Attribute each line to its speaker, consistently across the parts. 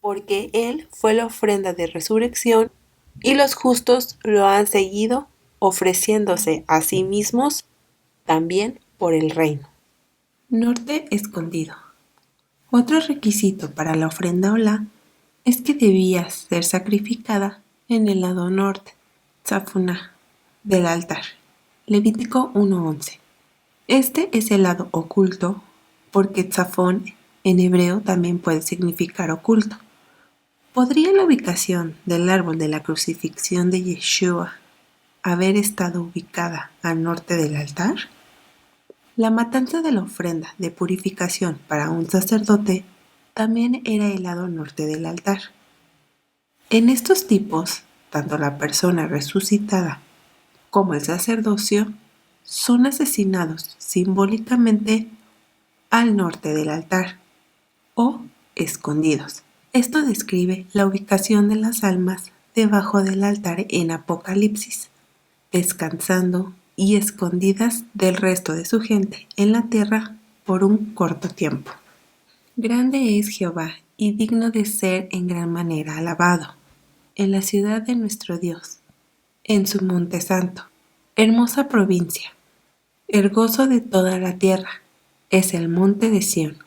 Speaker 1: porque Él fue la ofrenda de resurrección y los justos lo han seguido ofreciéndose a sí mismos también por el reino. Norte escondido. Otro requisito para la ofrenda olá es que debía ser sacrificada en el lado norte, Tzafuná, del altar. Levítico 1:11. Este es el lado oculto porque Tzafón en hebreo también puede significar oculto. ¿Podría la ubicación del árbol de la crucifixión de Yeshua haber estado ubicada al norte del altar? La matanza de la ofrenda de purificación para un sacerdote también era el lado norte del altar. En estos tipos, tanto la persona resucitada como el sacerdocio son asesinados simbólicamente al norte del altar o escondidos. Esto describe la ubicación de las almas debajo del altar en Apocalipsis, descansando y escondidas del resto de su gente en la tierra por un corto tiempo. Grande es Jehová y digno de ser en gran manera alabado, en la ciudad de nuestro Dios, en su monte santo, hermosa provincia, el gozo de toda la tierra, es el monte de Sión,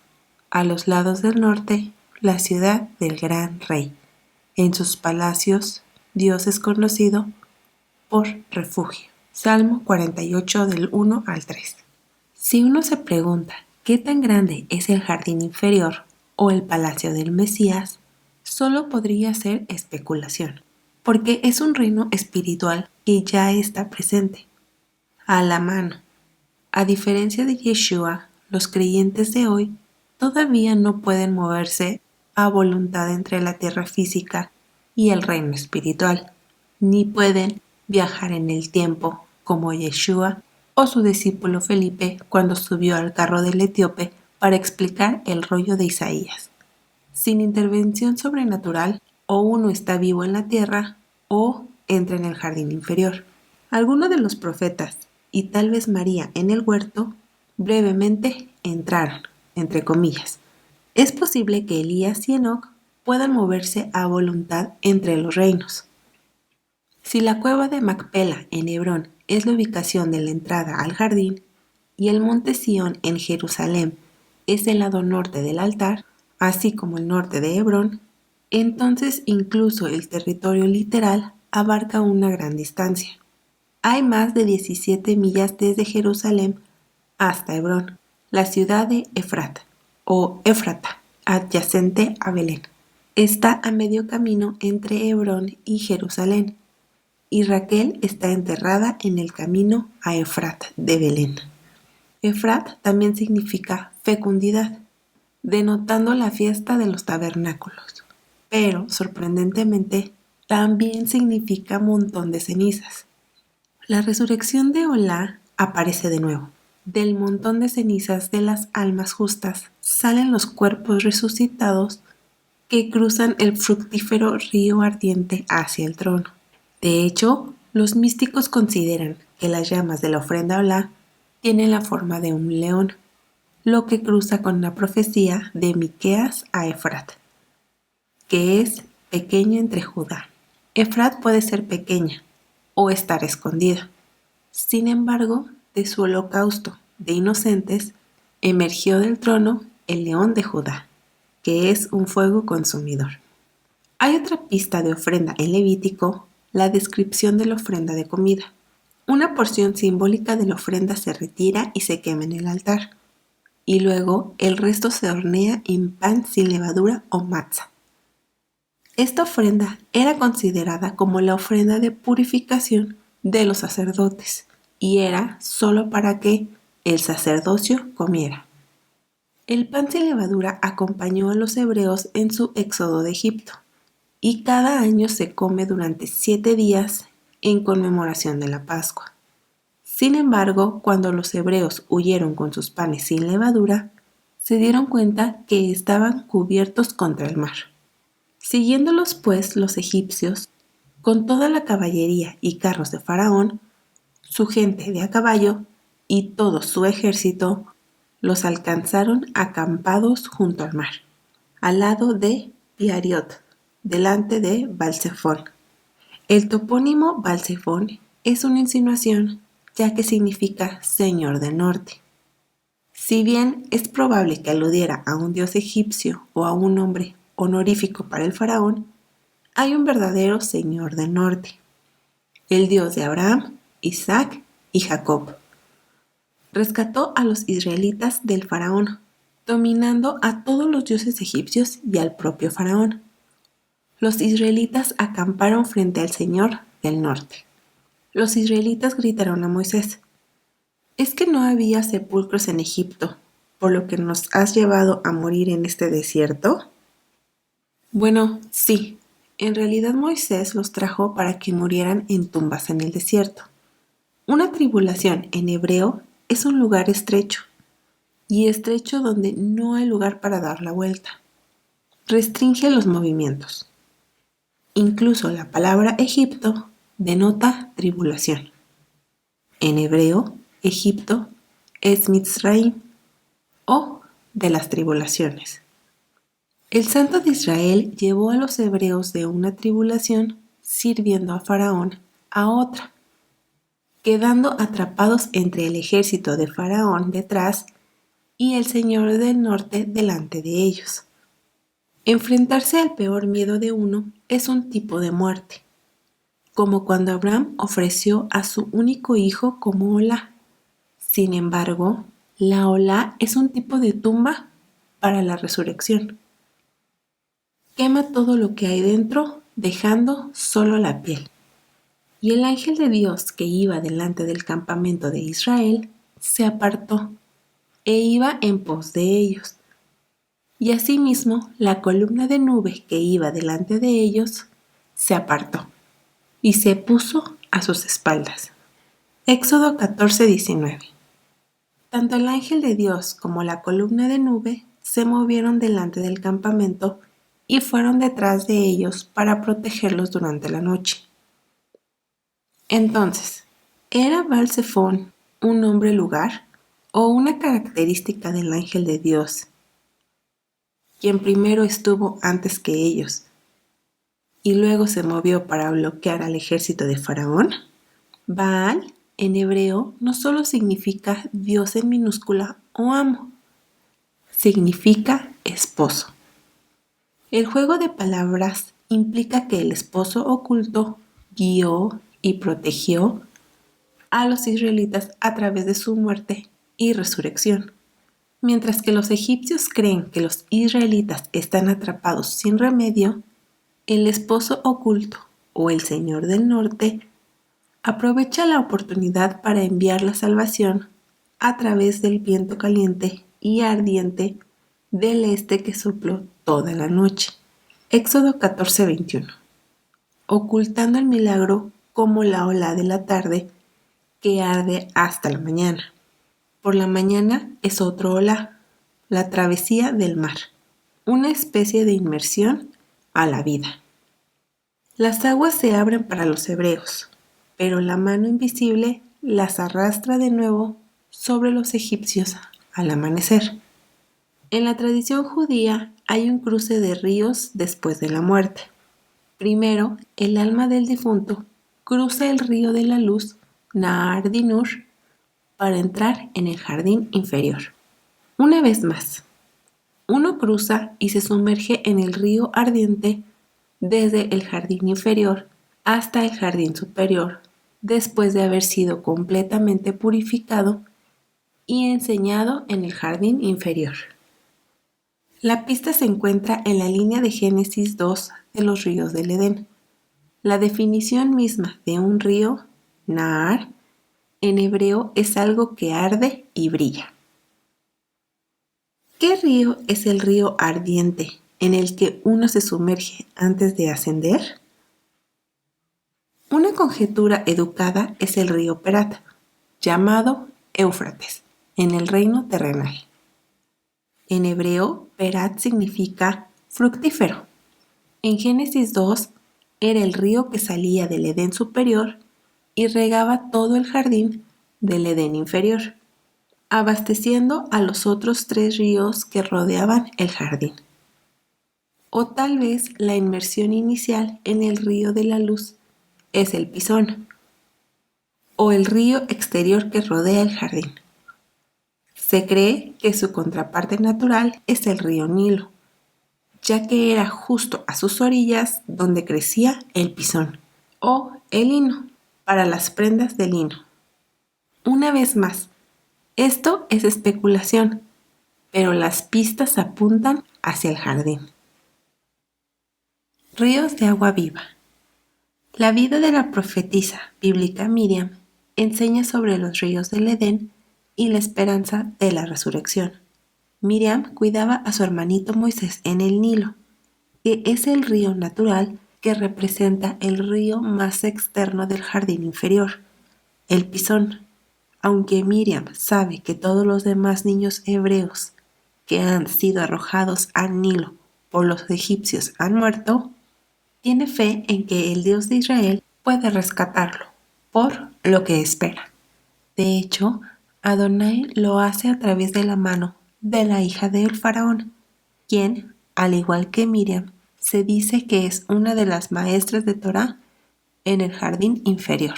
Speaker 1: a los lados del norte, la ciudad del gran rey. En sus palacios, Dios es conocido por refugio. Salmo 48 del 1 al 3. Si uno se pregunta qué tan grande es el jardín inferior o el palacio del Mesías, solo podría ser especulación, porque es un reino espiritual que ya está presente, a la mano. A diferencia de Yeshua, los creyentes de hoy todavía no pueden moverse a voluntad entre la tierra física y el reino espiritual, ni pueden viajar en el tiempo como Yeshua o su discípulo Felipe cuando subió al carro del etíope para explicar el rollo de Isaías. Sin intervención sobrenatural, o uno está vivo en la tierra o entra en el jardín inferior. Algunos de los profetas, y tal vez María en el huerto, brevemente entraron, entre comillas. Es posible que Elías y Enoc puedan moverse a voluntad entre los reinos. Si la cueva de Macpela en Hebrón es la ubicación de la entrada al jardín y el monte Sión en Jerusalén es el lado norte del altar, así como el norte de Hebrón, entonces incluso el territorio literal abarca una gran distancia. Hay más de 17 millas desde Jerusalén hasta Hebrón, la ciudad de Efrata o Éfrata, adyacente a Belén. Está a medio camino entre Hebrón y Jerusalén, y Raquel está enterrada en el camino a Efrat de Belén. Efrat también significa fecundidad, denotando la fiesta de los tabernáculos, pero sorprendentemente también significa montón de cenizas. La resurrección de Olá aparece de nuevo. Del montón de cenizas de las almas justas salen los cuerpos resucitados que cruzan el fructífero río ardiente hacia el trono. De hecho, los místicos consideran que las llamas de la ofrenda olá tienen la forma de un león, lo que cruza con la profecía de Miqueas a Efrat, que es pequeño entre Judá. Efrat puede ser pequeña o estar escondida. Sin embargo, de su holocausto de inocentes emergió del trono el león de Judá, que es un fuego consumidor. Hay otra pista de ofrenda en Levítico, la descripción de la ofrenda de comida. Una porción simbólica de la ofrenda se retira y se quema en el altar, y luego el resto se hornea en pan sin levadura o matza. Esta ofrenda era considerada como la ofrenda de purificación de los sacerdotes y era solo para que el sacerdocio comiera. El pan sin levadura acompañó a los hebreos en su éxodo de Egipto y cada año se come durante 7 días en conmemoración de la Pascua. Sin embargo, cuando los hebreos huyeron con sus panes sin levadura, se dieron cuenta que estaban cubiertos contra el mar. Siguiéndolos pues los egipcios, con toda la caballería y carros de Faraón, su gente de a caballo y todo su ejército, los alcanzaron acampados junto al mar, al lado de y Ariot, delante de Balsefón. El topónimo Balsefón es una insinuación, ya que significa Señor del Norte. Si bien es probable que aludiera a un dios egipcio o a un nombre honorífico para el faraón, hay un verdadero Señor del Norte, el Dios de Abraham, Isaac y Jacob. Rescató a los israelitas del faraón, dominando a todos los dioses egipcios y al propio faraón. Los israelitas acamparon frente al Señor del Norte. Los israelitas gritaron a Moisés: ¿Es que no había sepulcros en Egipto, por lo que nos has llevado a morir en este desierto? Bueno, sí, en realidad Moisés los trajo para que murieran en tumbas en el desierto. Una tribulación en hebreo es un lugar estrecho, y estrecho donde no hay lugar para dar la vuelta. Restringe los movimientos. Incluso la palabra Egipto denota tribulación. En hebreo, Egipto es Mitzraim, o de las tribulaciones. El Santo de Israel llevó a los hebreos de una tribulación sirviendo a Faraón a otra, quedando atrapados entre el ejército de Faraón detrás y el Señor del Norte delante de ellos. Enfrentarse al peor miedo de uno es un tipo de muerte, como cuando Abraham ofreció a su único hijo como olá. Sin embargo, la olá es un tipo de tumba para la resurrección. Quema todo lo que hay dentro, dejando solo la piel. Y el ángel de Dios que iba delante del campamento de Israel se apartó e iba en pos de ellos. Y asimismo la columna de nube que iba delante de ellos se apartó y se puso a sus espaldas. Éxodo 14:19. Tanto el ángel de Dios como la columna de nube se movieron delante del campamento y fueron detrás de ellos para protegerlos durante la noche. Entonces, ¿era Balsefón un nombre-lugar o una característica del ángel de Dios, quien primero estuvo antes que ellos y luego se movió para bloquear al ejército de Faraón? Baal, en hebreo, no solo significa Dios en minúscula o amo, significa esposo. El juego de palabras implica que el esposo oculto guió y protegió a los israelitas a través de su muerte y resurrección. Mientras que los egipcios creen que los israelitas están atrapados sin remedio, el esposo oculto, o el Señor del Norte, aprovecha la oportunidad para enviar la salvación a través del viento caliente y ardiente del este que sopló toda la noche. Éxodo 14:21. Ocultando el milagro como la ola de la tarde que arde hasta la mañana. Por la mañana es otro olá, la travesía del mar, una especie de inmersión a la vida. Las aguas se abren para los hebreos, pero la mano invisible las arrastra de nuevo sobre los egipcios al amanecer. En la tradición judía hay un cruce de ríos después de la muerte. Primero, el alma del difunto cruza el río de la luz, Nahar Dinur, para entrar en el jardín inferior. Una vez más, uno cruza y se sumerge en el río ardiente desde el jardín inferior hasta el jardín superior, después de haber sido completamente purificado y enseñado en el jardín inferior. La pista se encuentra en la línea de Génesis 2 de los ríos del Edén. La definición misma de un río, Nahar, en hebreo es algo que arde y brilla. ¿Qué río es el río ardiente en el que uno se sumerge antes de ascender? Una conjetura educada es el río Perat, llamado Éufrates, en el reino terrenal. En hebreo, Perat significa fructífero. En Génesis 2 era el río que salía del Edén superior y regaba todo el jardín del Edén inferior, abasteciendo a los otros 3 ríos que rodeaban el jardín. O tal vez la inmersión inicial en el río de la luz es el Pisón, o el río exterior que rodea el jardín. Se cree que su contraparte natural es el río Nilo, ya que era justo a sus orillas donde crecía el pisón, o el lino, para las prendas de lino. Una vez más, esto es especulación, pero las pistas apuntan hacia el jardín. Ríos de agua viva. La vida de la profetisa bíblica Miriam enseña sobre los ríos del Edén y la esperanza de la resurrección. Miriam cuidaba a su hermanito Moisés en el Nilo, que es el río natural que representa el río más externo del jardín inferior, el Pisón. Aunque Miriam sabe que todos los demás niños hebreos que han sido arrojados al Nilo por los egipcios han muerto, tiene fe en que el Dios de Israel puede rescatarlo, por lo que espera. De hecho, Adonai lo hace a través de la mano de la hija del faraón, quien, al igual que Miriam, se dice que es una de las maestras de Torá en el jardín inferior.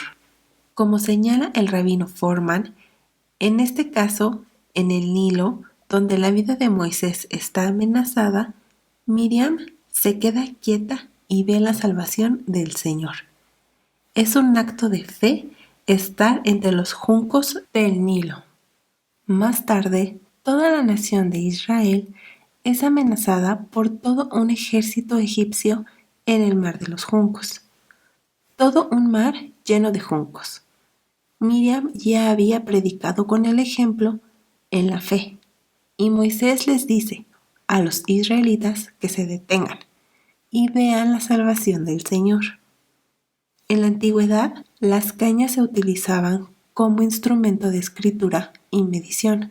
Speaker 1: Como señala el rabino Foreman, en este caso, en el Nilo, donde la vida de Moisés está amenazada, Miriam se queda quieta y ve la salvación del Señor. Es un acto de fe estar entre los juncos del Nilo. Más tarde, toda la nación de Israel es amenazada por todo un ejército egipcio en el mar de los juncos. Todo un mar lleno de juncos. Miriam ya había predicado con el ejemplo en la fe, y Moisés les dice a los israelitas que se detengan y vean la salvación del Señor. En la antigüedad, las cañas se utilizaban como instrumento de escritura y medición.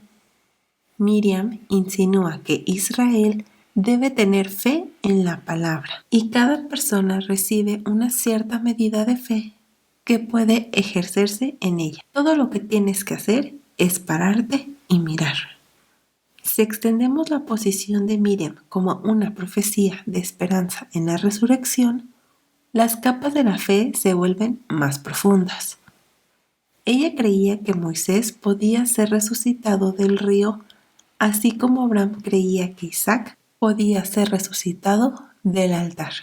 Speaker 1: Miriam insinúa que Israel debe tener fe en la palabra y cada persona recibe una cierta medida de fe que puede ejercerse en ella. Todo lo que tienes que hacer es pararte y mirar. Si extendemos la posición de Miriam como una profecía de esperanza en la resurrección, las capas de la fe se vuelven más profundas. Ella creía que Moisés podía ser resucitado del río, así como Abraham creía que Isaac podía ser resucitado del altar.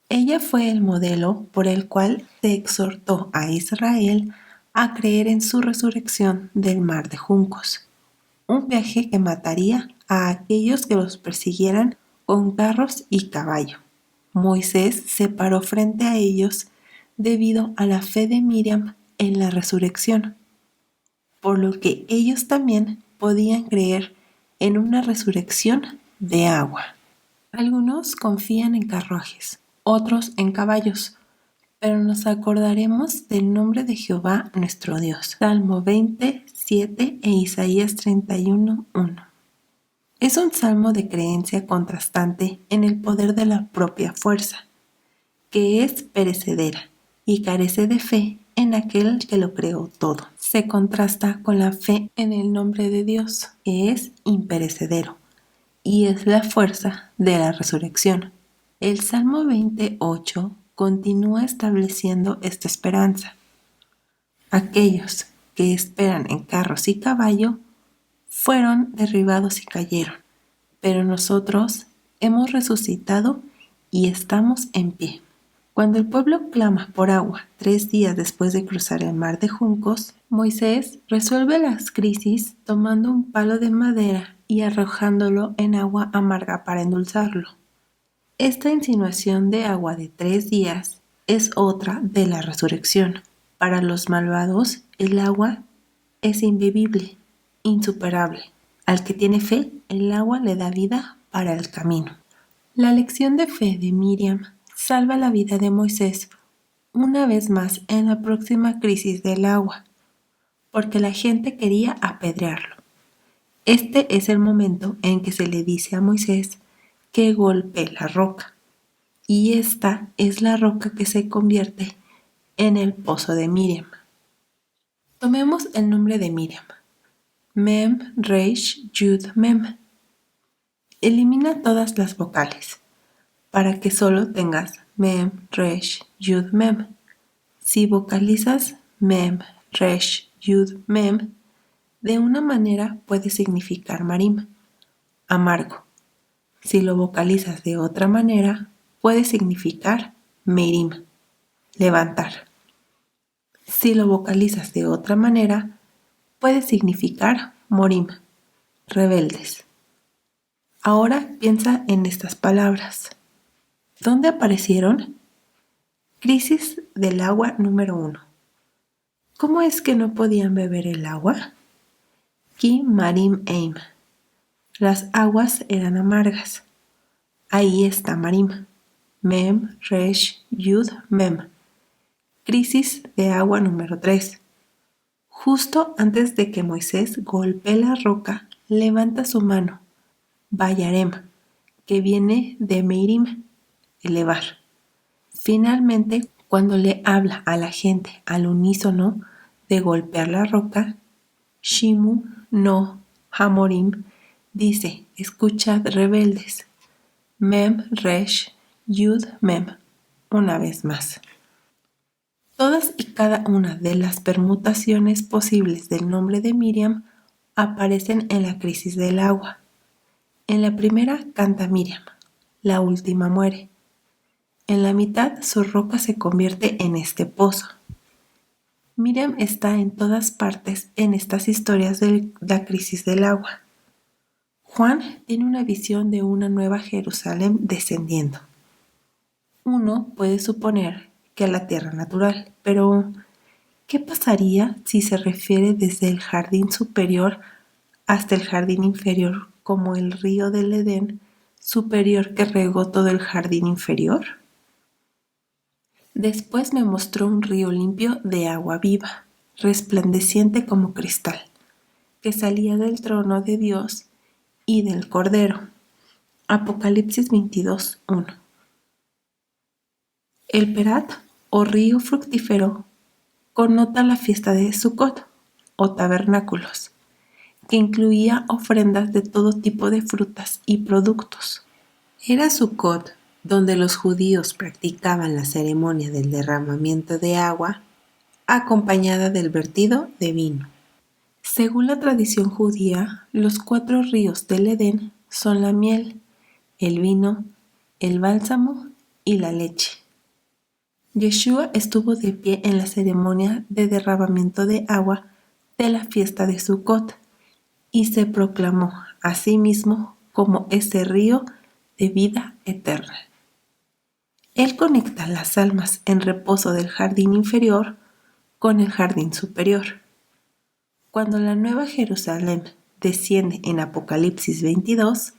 Speaker 1: Ella fue el modelo por el cual se exhortó a Israel a creer en su resurrección del mar de juncos, un viaje que mataría a aquellos que los persiguieran con carros y caballo. Moisés se paró frente a ellos debido a la fe de Miriam en la resurrección, por lo que ellos también podían creer en una resurrección de agua. Algunos confían en carruajes, otros en caballos, pero nos acordaremos del nombre de Jehová nuestro Dios. Salmo 27 e Isaías 31:1. Es un salmo de creencia contrastante en el poder de la propia fuerza, que es perecedera y carece de fe en aquel que lo creó todo. Se contrasta con la fe en el nombre de Dios, que es imperecedero y es la fuerza de la resurrección. El Salmo 28 continúa estableciendo esta esperanza. Aquellos que esperan en carros y caballo fueron derribados y cayeron, pero nosotros hemos resucitado y estamos en pie. Cuando el pueblo clama por agua 3 días después de cruzar el mar de juncos, Moisés resuelve las crisis tomando un palo de madera y arrojándolo en agua amarga para endulzarlo. Esta insinuación de agua de 3 días es otra de la resurrección. Para los malvados, el agua es imbebible, insuperable. Al que tiene fe, el agua le da vida para el camino. La lección de fe de Miriam salva la vida de Moisés una vez más en la próxima crisis del agua, porque la gente quería apedrearlo. Este es el momento en que se le dice a Moisés que golpee la roca, y esta es la roca que se convierte en el pozo de Miriam. Tomemos el nombre de Miriam. Mem, Reish, Yud, Mem. Elimina todas las vocales. para que solo tengas mem, resh, yud, mem. Si vocalizas mem, resh, yud, mem, de una manera puede significar marim, amargo. Si lo vocalizas de otra manera, puede significar merim, levantar. Si lo vocalizas de otra manera, puede significar morim, rebeldes. Ahora piensa en estas palabras. ¿Dónde aparecieron? Crisis del agua número 1. ¿Cómo es que no podían beber el agua? Ki marim eim. Las aguas eran amargas. Ahí está marim. Mem, resh, yud, mem. Crisis de agua número 3. Justo antes de que Moisés golpee la roca, levanta su mano, Vayarem, que viene de Meirim, elevar. Finalmente, cuando le habla a la gente al unísono de golpear la roca, Shimu no Hamorim dice, escuchad rebeldes, Mem Resh Yud Mem, una vez más. Todas y cada una de las permutaciones posibles del nombre de Miriam aparecen en la crisis del agua. En la primera canta Miriam, la última muere. En la mitad su roca se convierte en este pozo. Miriam está en todas partes en estas historias de la crisis del agua. Juan tiene una visión de una nueva Jerusalén descendiendo. Uno puede suponer que a la tierra natural, pero ¿qué pasaría si se refiere desde el jardín superior hasta el jardín inferior como el río del Edén superior que regó todo el jardín inferior? Después me mostró un río limpio de agua viva, resplandeciente como cristal, que salía del trono de Dios y del Cordero. Apocalipsis 22:1. El Perat, o río fructífero, connota la fiesta de Sukkot, o tabernáculos, que incluía ofrendas de todo tipo de frutas y productos. Era Sukkot donde los judíos practicaban la ceremonia del derramamiento de agua acompañada del vertido de vino. Según la tradición judía, los 4 ríos del Edén son la miel, el vino, el bálsamo y la leche. Yeshua estuvo de pie en la ceremonia de derramamiento de agua de la fiesta de Sukkot y se proclamó a sí mismo como ese río de vida eterna. Él conecta las almas en reposo del jardín inferior con el jardín superior. Cuando la Nueva Jerusalén desciende en Apocalipsis 22,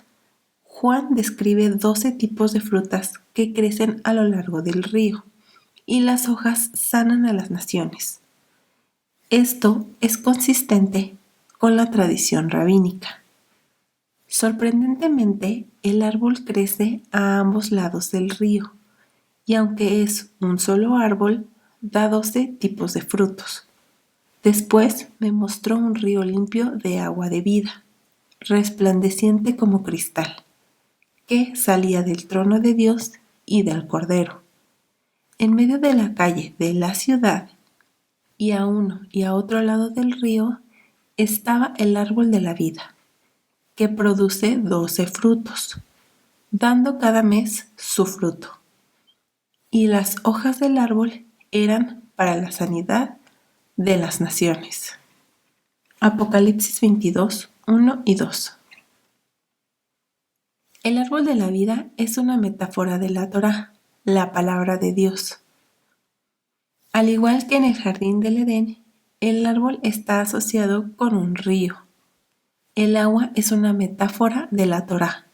Speaker 1: Juan describe 12 tipos de frutas que crecen a lo largo del río y las hojas sanan a las naciones. Esto es consistente con la tradición rabínica. Sorprendentemente, el árbol crece a ambos lados del río y aunque es un solo árbol, da 12 tipos de frutos. Después me mostró un río limpio de agua de vida, resplandeciente como cristal, que salía del trono de Dios y del Cordero. En medio de la calle de la ciudad, y a uno y a otro lado del río, estaba el árbol de la vida, que produce 12 frutos, dando cada mes su fruto. Y las hojas del árbol eran para la sanidad de las naciones. Apocalipsis 22:1 y 2. El árbol de la vida es una metáfora de la Torá, la palabra de Dios. Al igual que en el jardín del Edén, el árbol está asociado con un río. El agua es una metáfora de la Torá,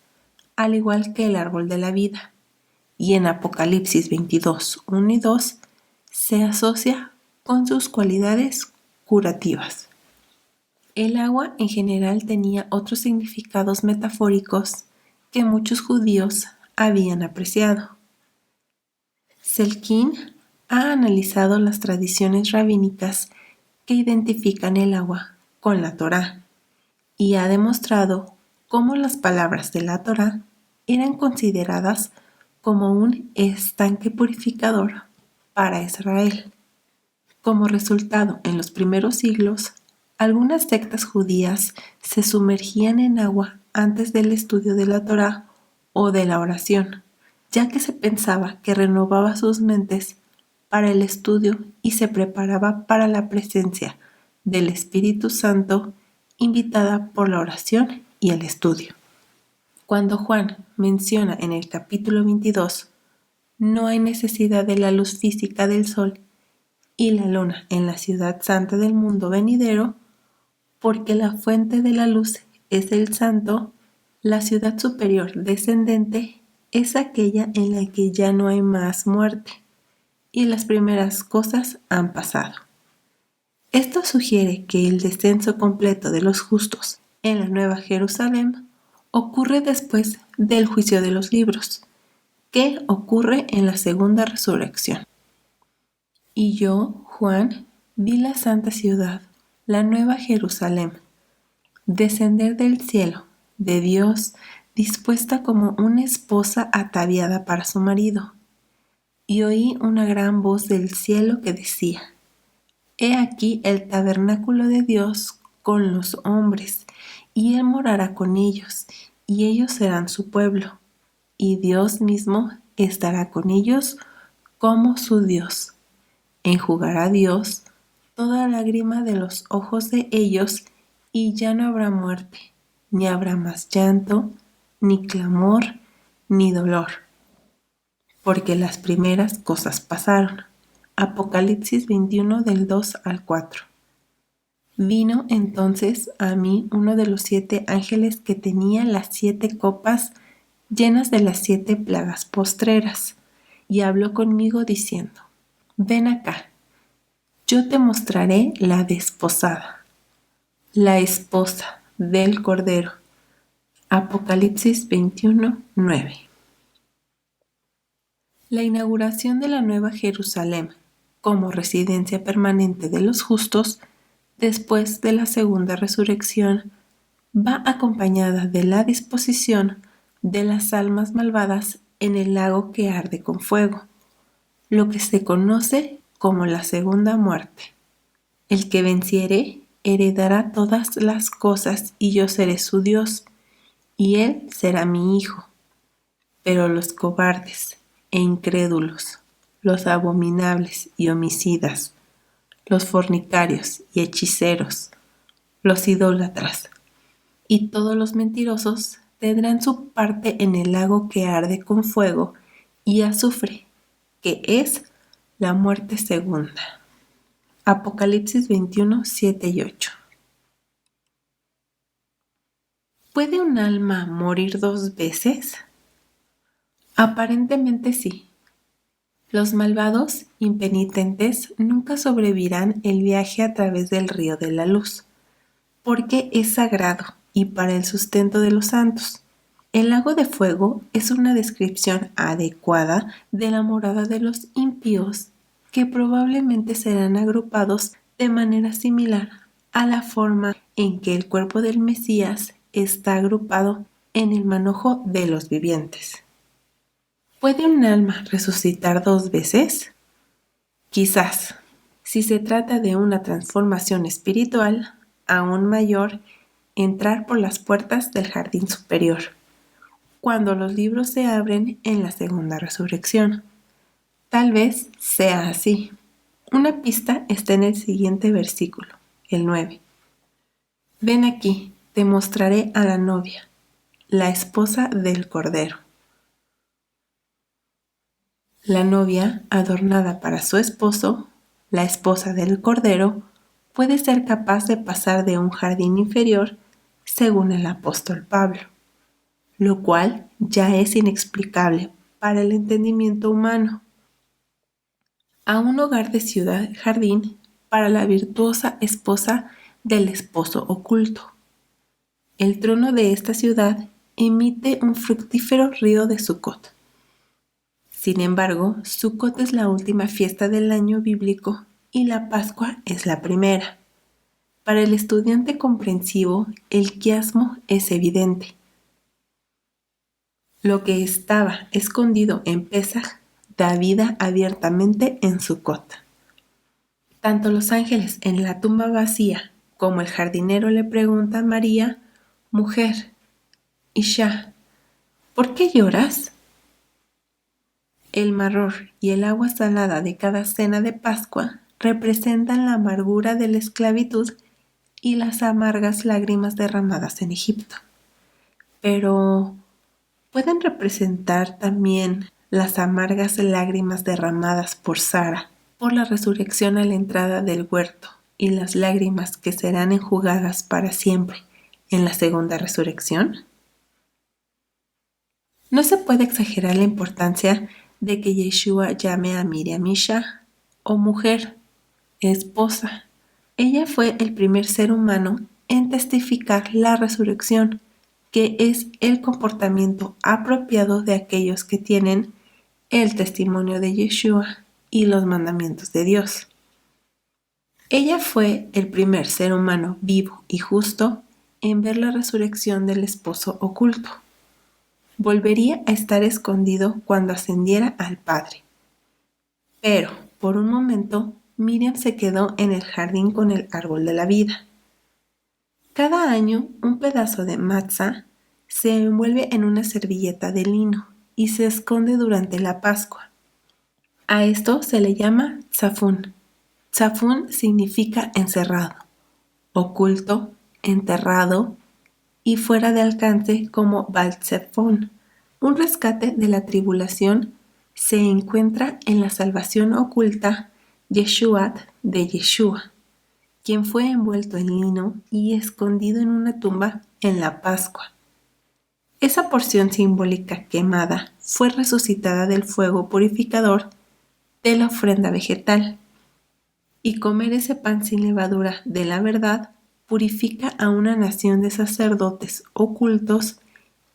Speaker 1: al igual que el árbol de la vida. Y en Apocalipsis 22:1 y 2 se asocia con sus cualidades curativas. El agua en general tenía otros significados metafóricos que muchos judíos habían apreciado. Selkin ha analizado las tradiciones rabínicas que identifican el agua con la Torá y ha demostrado cómo las palabras de la Torá eran consideradas como un estanque purificador para Israel. Como resultado, en los primeros siglos, algunas sectas judías se sumergían en agua antes del estudio de la Torá o de la oración, ya que se pensaba que renovaba sus mentes para el estudio y se preparaba para la presencia del Espíritu Santo invitada por la oración y el estudio. Cuando Juan menciona en el capítulo 22, no hay necesidad de la luz física del sol y la luna en la ciudad santa del mundo venidero, porque la fuente de la luz es el Santo, la ciudad superior descendente es aquella en la que ya no hay más muerte, y las primeras cosas han pasado. Esto sugiere que el descenso completo de los justos en la Nueva Jerusalén ocurre después del juicio de los libros, que ocurre en la segunda resurrección. Y yo, Juan, vi la santa ciudad, la Nueva Jerusalén, descender del cielo, de Dios, dispuesta como una esposa ataviada para su marido. Y oí una gran voz del cielo que decía: He aquí el tabernáculo de Dios con los hombres, y Él morará con ellos, y ellos serán su pueblo, y Dios mismo estará con ellos como su Dios. Enjugará Dios toda lágrima de los ojos de ellos, y ya no habrá muerte, ni habrá más llanto, ni clamor, ni dolor, porque las primeras cosas pasaron. Apocalipsis 21 del 2 al 4. Vino entonces a mí uno de los 7 ángeles que tenía las 7 copas llenas de las 7 plagas postreras, y habló conmigo diciendo: Ven acá, yo te mostraré la desposada, la esposa del Cordero. Apocalipsis 21, 9. La inauguración de la Nueva Jerusalén como residencia permanente de los justos después de la segunda resurrección va acompañada de la disposición de las almas malvadas en el lago que arde con fuego, lo que se conoce como la segunda muerte. El que venciere heredará todas las cosas, y yo seré su Dios, y él será mi hijo. Pero los cobardes e incrédulos, los abominables y homicidas, los fornicarios y hechiceros, los idólatras y todos los mentirosos tendrán su parte en el lago que arde con fuego y azufre, que es la muerte segunda. Apocalipsis 21, 7 y 8. ¿Puede un alma morir 2 veces? Aparentemente sí. Los malvados impenitentes nunca sobrevivirán el viaje a través del río de la luz, porque es sagrado y para el sustento de los santos. El lago de fuego es una descripción adecuada de la morada de los impíos, que probablemente serán agrupados de manera similar a la forma en que el cuerpo del Mesías está agrupado en el manojo de los vivientes. ¿Puede un alma resucitar 2 veces? Quizás, si se trata de una transformación espiritual aún mayor, entrar por las puertas del jardín superior, cuando los libros se abren en la segunda resurrección. Tal vez sea así. Una pista está en el siguiente versículo, el 9. Ven aquí, te mostraré a la novia, la esposa del Cordero. La novia, adornada para su esposo, la esposa del Cordero, puede ser capaz de pasar de un jardín inferior, según el apóstol Pablo, lo cual ya es inexplicable para el entendimiento humano, a un hogar de ciudad-jardín para la virtuosa esposa del esposo oculto. El trono de esta ciudad emite un fructífero río de Sucot. Sin embargo, Sucot es la última fiesta del año bíblico y la Pascua es la primera. Para el estudiante comprensivo, el quiasmo es evidente. Lo que estaba escondido en Pesaj da vida abiertamente en Sucot. Tanto los ángeles en la tumba vacía como el jardinero le preguntan a María: Mujer, Isha, ¿por qué lloras? El marror y el agua salada de cada cena de Pascua representan la amargura de la esclavitud y las amargas lágrimas derramadas en Egipto. Pero pueden representar también las amargas lágrimas derramadas por Sara por la resurrección a la entrada del huerto y las lágrimas que serán enjugadas para siempre en la segunda resurrección. No se puede exagerar la importancia de que Yeshua llame a Miriam Isha, o mujer, esposa. Ella fue el primer ser humano en testificar la resurrección, que es el comportamiento apropiado de aquellos que tienen el testimonio de Yeshua y los mandamientos de Dios. Ella fue el primer ser humano vivo y justo en ver la resurrección del esposo oculto. Volvería a estar escondido cuando ascendiera al Padre. Pero, por un momento, Miriam se quedó en el jardín con el árbol de la vida. Cada año, un pedazo de matzá se envuelve en una servilleta de lino y se esconde durante la Pascua. A esto se le llama tzafún. Tzafún significa encerrado, oculto, enterrado y fuera de alcance, como Baltsefón. Un rescate de la tribulación se encuentra en la salvación oculta Yeshuat de Yeshua, quien fue envuelto en lino y escondido en una tumba en la Pascua. Esa porción simbólica quemada fue resucitada del fuego purificador de la ofrenda vegetal, y comer ese pan sin levadura de la verdad purifica a una nación de sacerdotes ocultos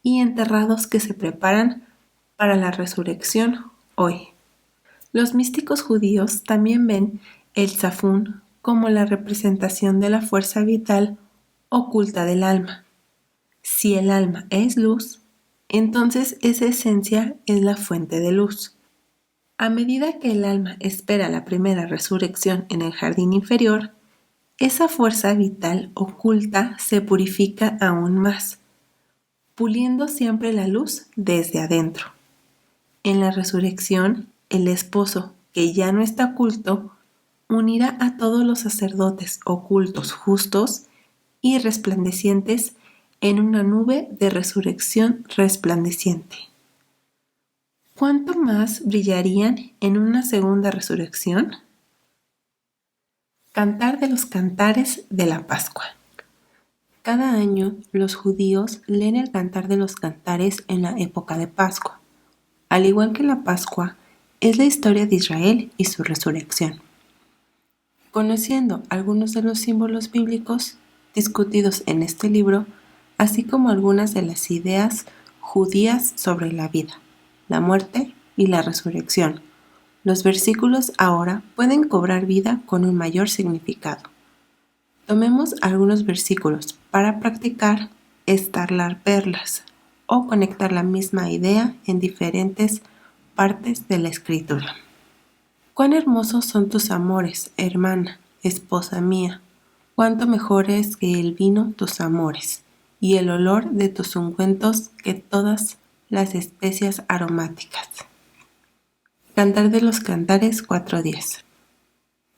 Speaker 1: y enterrados que se preparan para la resurrección hoy. Los místicos judíos también ven el tzafún como la representación de la fuerza vital oculta del alma. Si el alma es luz, entonces esa esencia es la fuente de luz. A medida que el alma espera la primera resurrección en el jardín inferior, esa fuerza vital oculta se purifica aún más, puliendo siempre la luz desde adentro. En la resurrección, el esposo, que ya no está oculto, unirá a todos los sacerdotes ocultos, justos y resplandecientes en una nube de resurrección resplandeciente. ¿Cuánto más brillarían en una segunda resurrección? Cantar de los cantares de la Pascua. Cada año los judíos leen el Cantar de los Cantares en la época de Pascua. Al igual que la Pascua, es la historia de Israel y su resurrección. Conociendo algunos de los símbolos bíblicos discutidos en este libro, así como algunas de las ideas judías sobre la vida, la muerte y la resurrección, los versículos ahora pueden cobrar vida con un mayor significado. Tomemos algunos versículos para practicar estarlar perlas o conectar la misma idea en diferentes partes de la escritura. Cuán hermosos son tus amores, hermana, esposa mía. Cuánto mejores que el vino tus amores, y el olor de tus ungüentos que todas las especias aromáticas. Cantar de los Cantares 4:10.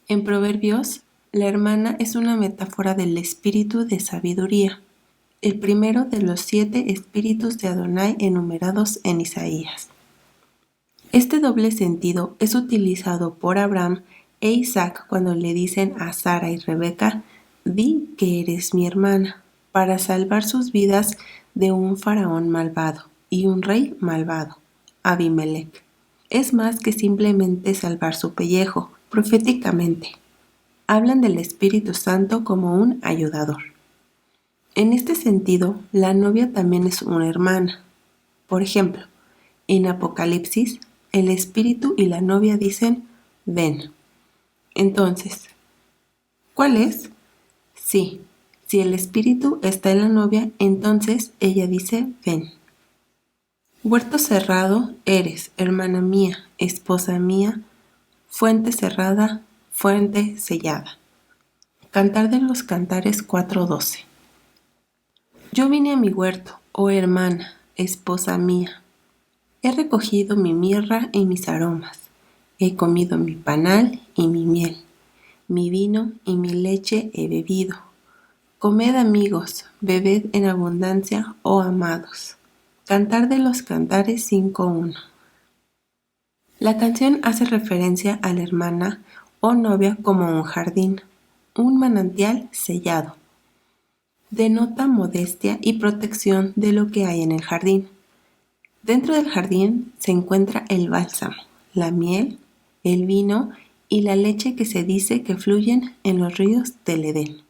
Speaker 1: En Proverbios, la hermana es una metáfora del espíritu de sabiduría, el primero de los 7 espíritus de Adonai enumerados en Isaías. Este doble sentido es utilizado por Abraham e Isaac cuando le dicen a Sara y Rebeca: di que eres mi hermana, para salvar sus vidas de un faraón malvado y un rey malvado, Abimelech. Es más que simplemente salvar su pellejo, proféticamente. Hablan del Espíritu Santo como un ayudador. En este sentido, la novia también es una hermana. Por ejemplo, en Apocalipsis, el Espíritu y la novia dicen: ven. Entonces, ¿cuál es? Sí, si el Espíritu está en la novia, entonces ella dice: ven. Huerto cerrado eres, hermana mía, esposa mía, fuente cerrada, fuente sellada. Cantar de los Cantares 4:12. Yo vine a mi huerto, oh hermana, esposa mía. He recogido mi mirra y mis aromas. He comido mi panal y mi miel. Mi vino y mi leche he bebido. Comed amigos, bebed en abundancia, oh amados. Cantar de los Cantares 5:1. La canción hace referencia a la hermana o novia como un jardín, un manantial sellado. Denota modestia y protección de lo que hay en el jardín. Dentro del jardín se encuentra el bálsamo, la miel, el vino y la leche que se dice que fluyen en los ríos del Edén.